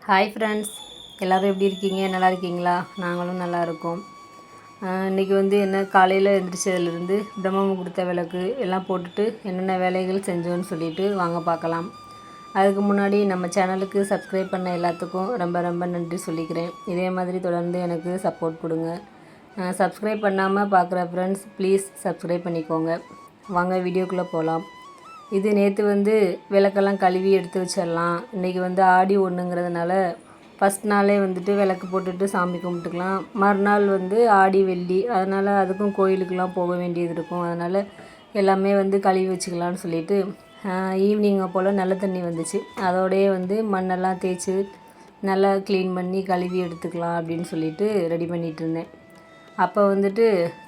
Hi friends, எல்லோரும் எப்படி இருக்கீங்க? நல்லா இருக்கீங்களா? நாங்களும் நல்லா இருக்கோம். இன்றைக்கி என்ன காலையில் எழுந்திரிச்சதுலேருந்து பிரம்ம முகூர்த்த விளக்கு எல்லாம் போட்டுட்டு என்னென்ன வேலைகள் செஞ்சோன்னு சொல்லிட்டு வாங்க பார்க்கலாம். அதுக்கு முன்னாடி நம்ம சேனலுக்கு சப்ஸ்கிரைப் பண்ண எல்லாத்துக்கும் ரொம்ப ரொம்ப நன்றி சொல்லிக்கிறேன். இதே மாதிரி தொடர்ந்து எனக்கு சப்போர்ட் கொடுங்க. சப்ஸ்கிரைப் பண்ணாமல் பார்க்குற ஃப்ரெண்ட்ஸ் ப்ளீஸ் சப்ஸ்கிரைப் பண்ணிக்கோங்க. வாங்க வீடியோக்குள்ளே போகலாம். இது நேற்று விளக்கெல்லாம் கழுவி எடுத்து வச்சிடலாம். இன்றைக்கி ஆடி ஒன்றுங்கிறதுனால ஃபஸ்ட் நாளே விளக்கு போட்டுட்டு சாமி கும்பிட்டுக்கலாம். மறுநாள் ஆடி வெள்ளி, அதனால் அதுக்கும் கோயிலுக்கெலாம் போக வேண்டியது இருக்கும். அதனால் எல்லாமே கழுவி வச்சுக்கலான்னு சொல்லிவிட்டு ஈவினிங்கை போல் நல்ல தண்ணி வந்துச்சு. அதோடையே மண்ணெல்லாம் தேய்ச்சி நல்லா க்ளீன் பண்ணி கழுவி எடுத்துக்கலாம் அப்படின்னு சொல்லிட்டு ரெடி பண்ணிகிட்டு இருந்தேன். அப்போ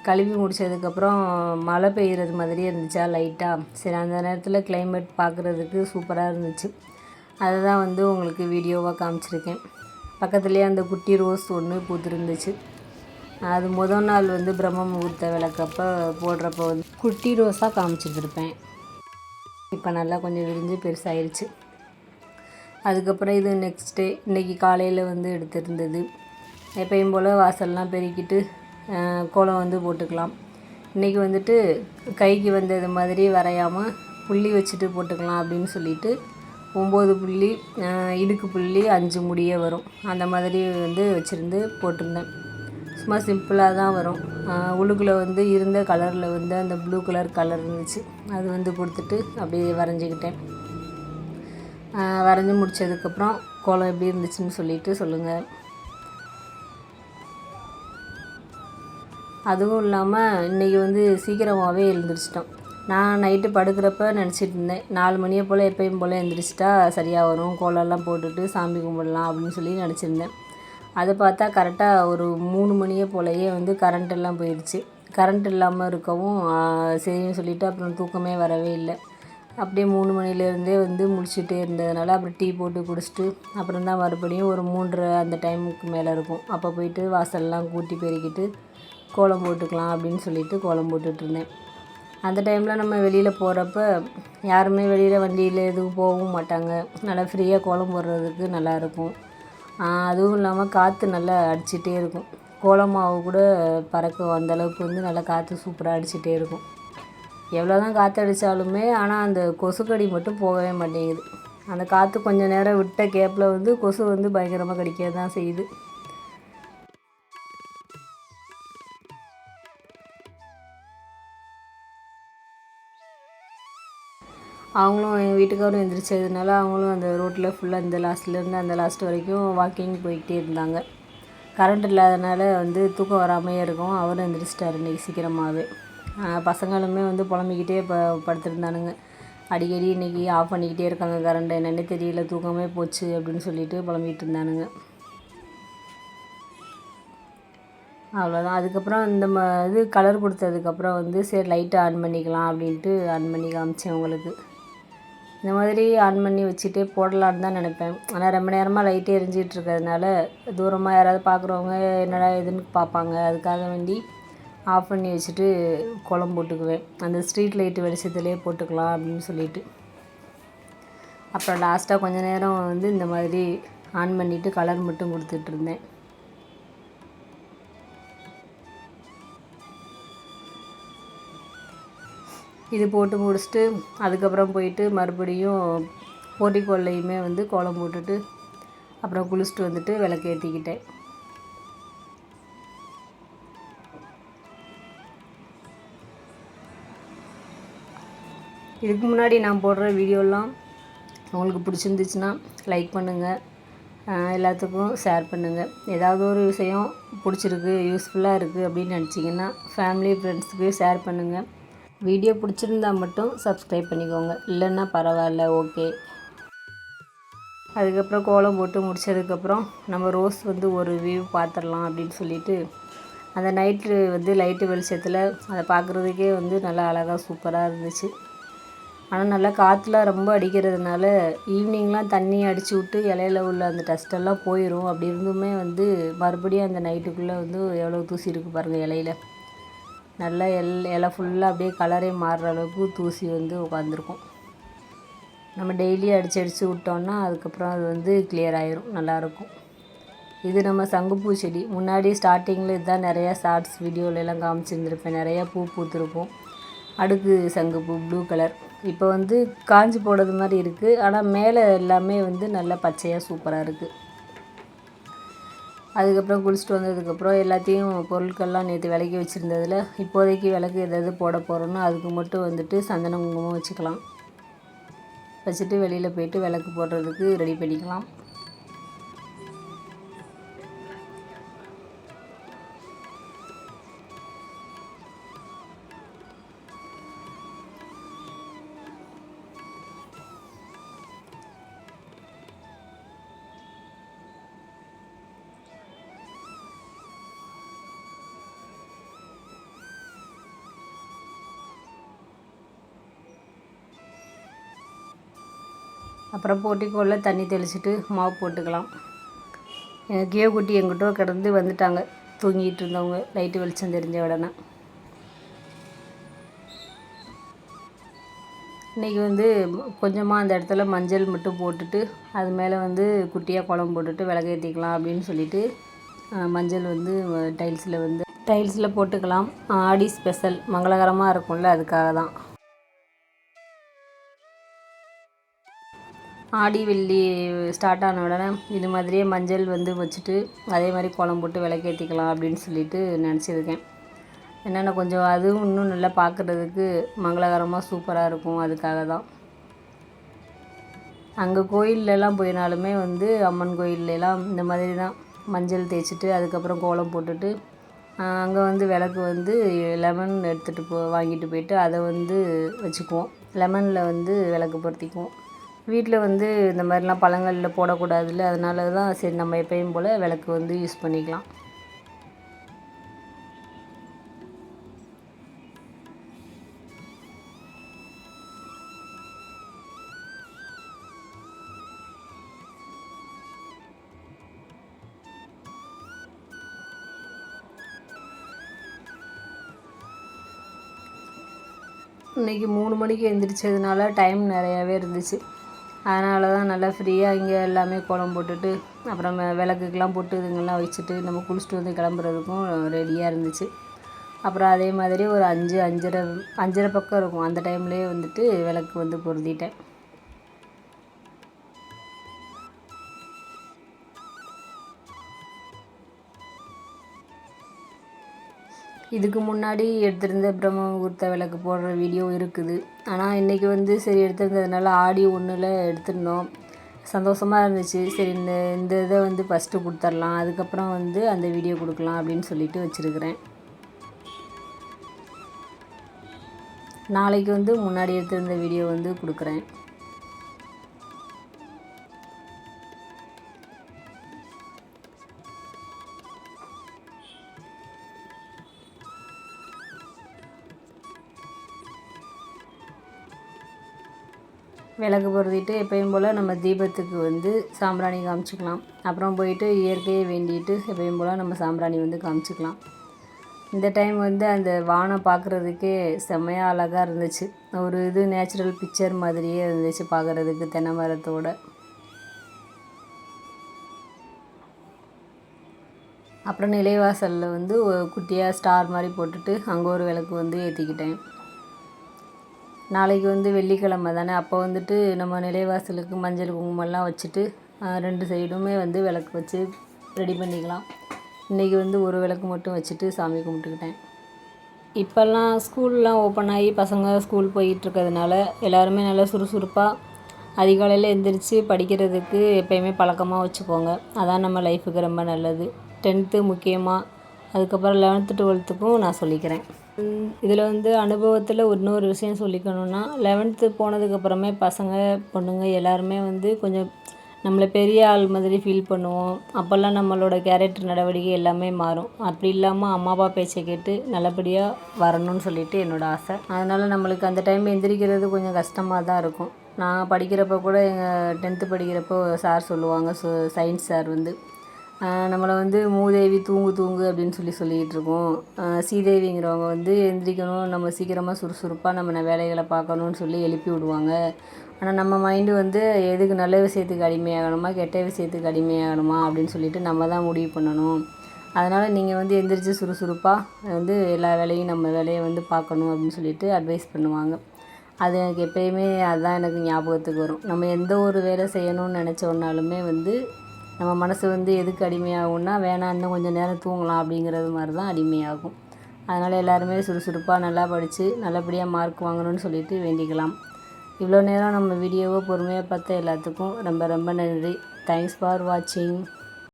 கழுவி முடித்ததுக்கப்புறம் மழை பெய்கிறது மாதிரியே இருந்துச்சா லைட்டாக. சரி, அந்த நேரத்தில் கிளைமேட் பார்க்குறதுக்கு சூப்பராக இருந்துச்சு. அதை தான் உங்களுக்கு வீடியோவாக காமிச்சிருக்கேன். பக்கத்துலேயே அந்த குட்டி ரோஸ் ஒன்று பூத்துருந்துச்சு. அது முதல் நாள் பிரம்ம முகூர்த்த விளக்கப்போ போடுறப்போ குட்டி ரோஸாக காமிச்சிருப்பேன். இப்போ நல்லா கொஞ்சம் விரிஞ்சு பெருசாகிருச்சு. அதுக்கப்புறம் இது நெக்ஸ்ட் டே இன்றைக்கி காலையில் எடுத்திருந்தது. எப்பயும் போல் வாசல்லாம் பெருக்கிட்டு கோலம் போட்டுக்கலாம். இன்றைக்கி கைக்கு வந்தது மாதிரி வரையாமல் புள்ளி வச்சுட்டு போட்டுக்கலாம் அப்படின்னு சொல்லிட்டு 9 புள்ளி, இடுக்கு புள்ளி 5 முடியே வரும். அந்த மாதிரி வச்சுருந்து போட்டிருந்தேன். சும்மா சிம்பிளாக தான் வரும். உள்ளுக்குள்ளே இருந்த கலரில் அந்த ப்ளூ கலர் இருந்துச்சு. அது கொடுத்துட்டு அப்படியே வரைஞ்சிக்கிட்டேன். வரைஞ்சி முடித்ததுக்கப்புறம் கோலம் எப்படி இருந்துச்சுன்னு சொல்லிவிட்டு சொல்லுங்கள். அதுவும் இல்லாமல் இன்றைக்கி சீக்கிரமாகவே எழுந்திரிச்சிட்டோம். நான் நைட்டு படுக்கிறப்ப நினச்சிட்டு இருந்தேன் 4 மணியை போல் எப்பயும் போல் எழுந்திரிச்சிட்டா சரியாக வரும், கோலம்லாம் போட்டுட்டு சாமி கும்பிடலாம் அப்படின்னு சொல்லி நினச்சிருந்தேன். அதை பார்த்தா கரெக்டாக ஒரு 3 மணியை போலயே கரண்ட் எல்லாம் போயிடுச்சு. கரண்ட் இல்லாமல் இருக்கவும் சரின்னு சொல்லிவிட்டு அப்புறம் தூக்கமே வரவே இல்லை. அப்படியே 3 மணிலேருந்தே முடிச்சுட்டே இருந்ததுனால அப்புறம் டீ போட்டு குடிச்சிட்டு அப்புறம் தான் மறுபடியும் ஒரு 3:30 அந்த டைமுக்கு மேலே இருக்கும். அப்போ போயிட்டு வாசல்லாம் கூட்டி பெருக்கிட்டு கோலம் போட்டுக்கலாம் அப்படின்னு சொல்லிட்டு கோலம் போட்டுட்ருந்தேன். அந்த டைமில் நம்ம வெளியில் போகிறப்ப யாருமே வெளியில் வண்டியில் எதுவும் போகவும் மாட்டாங்க. நல்லா ஃப்ரீயாக கோலம் போடுறதுக்கு நல்லாயிருக்கும். அதுவும் இல்லாமல் காற்று நல்லா அடிச்சிட்டே இருக்கும். கோலம் மாவு கூட பறக்கும். அந்தளவுக்கு நல்லா காற்று சூப்பராக அடிச்சிட்டே இருக்கும். எவ்வளோ தான் காற்று அடித்தாலுமே ஆனால் அந்த கொசுக்கடி மட்டும் போகவே மாட்டேங்குது. அந்த காற்று கொஞ்சம் நேரம் விட்ட கேப்பில் கொசு பயங்கரமாக கடிக்க தான் செய்யுது. அவங்களும் எங்கள் வீட்டுக்காரரும் எந்திரிச்சதுனால அவங்களும் அந்த ரோட்டில் ஃபுல்லாக இந்த லாஸ்ட்லேருந்து அந்த லாஸ்ட் வரைக்கும் வாக்கிங் போய்கிட்டே இருந்தாங்க. கரண்ட் இல்லாதனால தூக்கம் வராமையே இருக்கும். அவரும் எந்திரிச்சிட்டாரு இன்றைக்கி சீக்கிரமாகவே. பசங்களுமே புலம்பிக்கிட்டே படுத்துருந்தானுங்க. அடிக்கடி இன்றைக்கி ஆஃப் பண்ணிக்கிட்டே இருக்காங்க கரண்ட்டை, என்னென்னே தெரியல, தூக்கமே போச்சு அப்படின்னு சொல்லிட்டு புலம்பிகிட்டு இருந்தானுங்க. அவ்வளோதான். அதுக்கப்புறம் இந்த இது கலர் கொடுத்ததுக்கப்புறம் சரி லைட்டை ஆன் பண்ணிக்கலாம் அப்படின்ட்டு ஆன் பண்ணி காமிச்சேன் உங்களுக்கு. இந்த மாதிரி ஆன் பண்ணி வச்சுட்டே போடலான்னு தான் நினப்பேன். ஆனால் ரொம்ப நேரமாக லைட்டே எரிஞ்சிகிட்டு இருக்கிறதுனால தூரமாக யாராவது பார்க்குறவங்க என்னடா எதுன்னு பார்ப்பாங்க. அதுக்காக வேண்டி ஆஃப் பண்ணி வச்சுட்டு கோலம் போட்டுக்குவேன். அந்த ஸ்ட்ரீட் லைட்டு வெளிச்சத்துலேயே போட்டுக்கலாம் அப்படின்னு சொல்லிட்டு. அப்புறம் லாஸ்ட்டாக கொஞ்சம் நேரம் இந்த மாதிரி ஆன் பண்ணிவிட்டு கலர் மட்டும் கொடுத்துட்ருந்தேன். இது போட்டு முடிச்சுட்டு அதுக்கப்புறம் போயிட்டு மறுபடியும் போர்ட்டிகோல்லையுமே கோலம் போட்டுட்டு அப்புறம் குளிச்சுட்டு விளக்கு ஏற்றிக்கிட்டேன். இதுக்கு முன்னாடி நான் போடுற வீடியோலாம் உங்களுக்கு பிடிச்சிருந்துச்சுன்னா லைக் பண்ணுங்கள், எல்லாத்துக்கும் ஷேர் பண்ணுங்கள். ஏதாவது ஒரு விஷயம் பிடிச்சிருக்கு, யூஸ்ஃபுல்லாக இருக்குது அப்படின்னு நினச்சிங்கன்னா ஃபேமிலி ஃப்ரெண்ட்ஸுக்கு ஷேர் பண்ணுங்கள். வீடியோ பிடிச்சிருந்தா மட்டும் சப்ஸ்கிரைப் பண்ணிக்கோங்க, இல்லைன்னா பரவாயில்ல, ஓகே. அதுக்கப்புறம் கோலம் போட்டு முடித்ததுக்கப்புறம் நம்ம ரோஸ் ஒரு வியூ பார்த்துடலாம் அப்படின்னு சொல்லிட்டு அந்த நைட்டு லைட்டு வெளிச்சத்தில் அதை பார்க்குறதுக்கே நல்லா அழகாக சூப்பராக இருந்துச்சு. ஆனால் நல்லா காற்றுலாம் ரொம்ப அடிக்கிறதுனால ஈவினிங்லாம் தண்ணி அடித்து விட்டு இலையில உள்ள அந்த டஸ்ட்டெல்லாம் போயிடும். அப்படி இருந்துமே மறுபடியும் அந்த நைட்டுக்குள்ளே எவ்வளோ தூசி இருக்குது பாருங்கள் இலையில. நல்லா இலை ஃபுல்லாக அப்படியே கலரே மாறுற அளவுக்கு தூசி உட்காந்துருக்கும். நம்ம டெய்லி அடித்து விட்டோம்னா அதுக்கப்புறம் அது வந்து கிளியர் ஆயிரும், நல்லாயிருக்கும். இது நம்ம சங்குப்பூ செடி. முன்னாடி ஸ்டார்டிங்கில் இதுதான் நிறையா ஷார்ட்ஸ் வீடியோலெலாம் காமிச்சிருந்துருப்பேன். நிறையா பூ பூத்துருக்கும். அடுக்கு சங்குப்பூ ப்ளூ கலர். இப்போ வந்து காஞ்சி போடுறது மாதிரி இருக்குது. ஆனால் மேலே எல்லாமே வந்து நல்லா பச்சையாக சூப்பராக இருக்குது. அதுக்கப்புறம் குளிச்சுட்டு வந்ததுக்கப்புறம் எல்லாத்தையும் பொருட்கள்லாம் நேற்று விளக்கி வச்சுருந்ததில் இப்போதைக்கு விளக்கு எதாவது போட போகிறோன்னா அதுக்கு மட்டும் வந்துட்டு சந்தனம் குங்குமம் வச்சுக்கலாம். வச்சுட்டு வெளியில் போயிட்டு விளக்கு போடுறதுக்கு ரெடி பண்ணிக்கலாம். அப்புறம் போட்டிக்கோலில் தண்ணி தெளிச்சிட்டு மாவு போட்டுக்கலாம். கியோ குட்டி எங்கிட்டோ கிடந்து வந்துட்டாங்க, தூங்கிட்டு இருந்தவங்க லைட்டு வெளிச்சம் தெரிஞ்ச உடனே. இன்றைக்கி வந்து கொஞ்சமாக அந்த இடத்துல மஞ்சள் மட்டும் போட்டுட்டு அது மேலே வந்து குட்டியாக குழம்பு போட்டுட்டு விளக்கேற்றிக்கலாம் அப்படின்னு சொல்லிட்டு மஞ்சள் வந்து டைல்ஸில் போட்டுக்கலாம். ஆடி ஸ்பெஷல் மங்களகரமாக இருக்கும்ல, அதுக்காக தான். ஆடி வெள்ளி ஸ்டார்ட் ஆன உடனே இது மாதிரியே மஞ்சள் வந்து வச்சுட்டு அதே மாதிரி குழம்பு போட்டு விளக்கேற்றிக்கலாம் அப்படின்னு சொல்லிட்டு நினச்சிருக்கேன். என்னென்ன கொஞ்சம் அதுவும் இன்னும் நல்லா பார்க்குறதுக்கு மங்களகரமாக சூப்பராக இருக்கும், அதுக்காக தான். அங்கே கோயிலெலாம் போயினாலுமே வந்து அம்மன் கோயிலெலாம் இந்த மாதிரி தான் மஞ்சள் தேய்ச்சிட்டு அதுக்கப்புறம் கோலம் போட்டுட்டு அங்கே வந்து விளக்கு வந்து லெமன் எடுத்துகிட்டு வாங்கிட்டு போயிட்டு அதை வந்து வச்சுக்குவோம். லெமனில் வந்து விளக்கு பொருத்திக்குவோம். வீட்டில் வந்து இந்த மாதிரிலாம் பழங்களில் போடக்கூடாதுல்ல, அதனால தான் சரி நம்ம எப்பயும் போல் விளக்கு வந்து யூஸ் பண்ணிக்கலாம். இன்றைக்கி 3 மணிக்கு எழுந்திரிச்சதுனால டைம் நிறையாவே இருந்துச்சு. அதனால தான் நல்லா ஃப்ரீயாக இங்கே எல்லாமே கோலம் போட்டுட்டு அப்புறம் விளக்குக்கெலாம் போட்டு இதுங்கெல்லாம் வச்சுட்டு நம்ம குளிச்சுட்டு வந்து கிளம்புறதுக்கும் ரெடியாக இருந்துச்சு. அப்புறம் அதே மாதிரி ஒரு 5:30 பக்கம் இருக்கும். அந்த டைம்லேயே வந்துட்டு விளக்கு வந்து பொருத்திட்டேன். இதுக்கு முன்னாடி எடுத்திருந்த பிரம்ம முகூர்த்த விளக்கு போடுற வீடியோ இருக்குது. ஆனால் இன்றைக்கி வந்து சரி எடுத்திருந்ததுனால ஆடி 1ல் எடுத்திருந்தோம். சந்தோஷமாக இருந்துச்சு. சரி இந்த இதை வந்து ஃபஸ்ட்டு கொடுத்துர்லாம், அதுக்கப்புறம் வந்து அந்த வீடியோ கொடுக்கலாம் அப்படின்னு சொல்லிட்டு வச்சுருக்கிறேன். நாளைக்கு வந்து முன்னாடி எடுத்திருந்த வீடியோ வந்து கொடுக்குறேன். விளக்கு பொருத்திட்டு எப்பயும் போல் நம்ம தீபத்துக்கு வந்து சாம்பிராணி காமிச்சிக்கலாம். அப்புறம் போயிட்டு இயற்கையை வேண்டிட்டு எப்பயும் போல் நம்ம சாம்பிராணி வந்து காமிச்சிக்கலாம். இந்த டைம் வந்து அந்த வானம் பார்க்குறதுக்கே செம்மையாக அழகாக இருந்துச்சு. ஒரு இது நேச்சுரல் பிக்சர் மாதிரியே இருந்துச்சு பார்க்குறதுக்கு, தென்னை மரத்தோட. அப்புறம் நிலைவாசலில் வந்து குட்டியாக ஸ்டார் மாதிரி போட்டுட்டு அங்கே ஒரு விளக்கு வந்து ஏற்றிக்கிட்டேன். நாளைக்கு வந்து வெள்ளிக்கிழமை தானே, அப்போ வந்துட்டு நம்ம நிலைவாசலுக்கு மஞ்சள் குங்குமம்லாம் வச்சுட்டு 2 சைடுமே வந்து விளக்கு வச்சு ரெடி பண்ணிக்கலாம். இன்றைக்கி வந்து ஒரு விளக்கு மட்டும் வச்சுட்டு சாமி கும்பிட்டுக்கிட்டேன். இப்போல்லாம் ஸ்கூல்லாம் ஓப்பன் ஆகி பசங்க ஸ்கூல் போயிட்டுருக்கிறதுனால எல்லாருமே நல்லா சுறுசுறுப்பாக அதிகாலையில் எழுந்திரிச்சு படிக்கிறதுக்கு எப்போயுமே பழக்கமாக வச்சுக்கோங்க. அதான் நம்ம லைஃபுக்கு ரொம்ப நல்லது. 10th முக்கியமாக, அதுக்கப்புறம் 11th 12த்துக்கும் நான் சொல்லிக்கிறேன். இதில் வந்து அனுபவத்தில் இன்னொரு விஷயம் சொல்லிக்கணுன்னா, 11th போனதுக்கப்புறமே பசங்க பொண்ணுங்க எல்லாருமே வந்து கொஞ்சம் நம்மளை பெரிய ஆள் மாதிரி ஃபீல் பண்ணுவோம். அப்போல்லாம் நம்மளோட கேரக்டர் நடவடிக்கை எல்லாமே மாறும். அப்படி இல்லாமல் அம்மா அப்பா பேச்சை கேட்டு நல்லபடியாக வரணும்னு சொல்லிட்டு என்னோடய ஆசை. அதனால் நம்மளுக்கு அந்த டைம் எந்திரிக்கிறது கொஞ்சம் கஷ்டமாக தான் இருக்கும். நான் படிக்கிறப்போ கூட எங்கள் 10th படிக்கிறப்போ சார் சொல்லுவாங்க, சயின்ஸ் சார் வந்து நம்மளை வந்து மூதேவி தூங்கு தூங்கு அப்படின்னு சொல்லிக்கிட்டு இருக்கோம். சீதேவிங்கிறவங்க வந்து எந்திரிக்கணும், நம்ம சீக்கிரமாக சுறுசுறுப்பாக நம்ம வேலைகளை பார்க்கணுன்னு சொல்லி எழுப்பி விடுவாங்க. ஆனால் நம்ம மைண்டு வந்து எதுக்கு நல்ல விஷயத்துக்கு அடிமையாகணுமா கெட்ட விஷயத்துக்கு அடிமையாகணுமா அப்படின்னு சொல்லிட்டு நம்ம தான் முடிவு பண்ணணும். அதனால் நீங்கள் வந்து எந்திரிச்சு சுறுசுறுப்பாக வந்து எல்லா வேலையும் நம்ம வேலையை வந்து பார்க்கணும் அப்படின்னு சொல்லிட்டு அட்வைஸ் பண்ணுவாங்க. அது எனக்கு எப்பயுமே அதுதான் எனக்கு ஞாபகத்துக்கு வரும். நம்ம எந்த ஒரு வேலை செய்யணும்னு நினச்சோன்னாலுமே வந்து நம்ம மனசு வந்து எதுக்கு அடிமையாகும்னா வேணாம் இன்னும் கொஞ்சம் நேரம் தூங்கலாம் அப்படிங்கிறது மாதிரி தான் அடிமையாகும். அதனால் எல்லாருமே சுறுசுறுப்பாக நல்லா படித்து நல்லபடியாக மார்க் வாங்கணும்னு சொல்லிட்டு வேண்டிக்கலாம். இவ்வளோ நேரம் நம்ம வீடியோவை பொறுமையாக பார்த்த எல்லாத்துக்கும் ரொம்ப ரொம்ப நன்றி. தேங்க்ஸ் ஃபார் வாட்சிங்.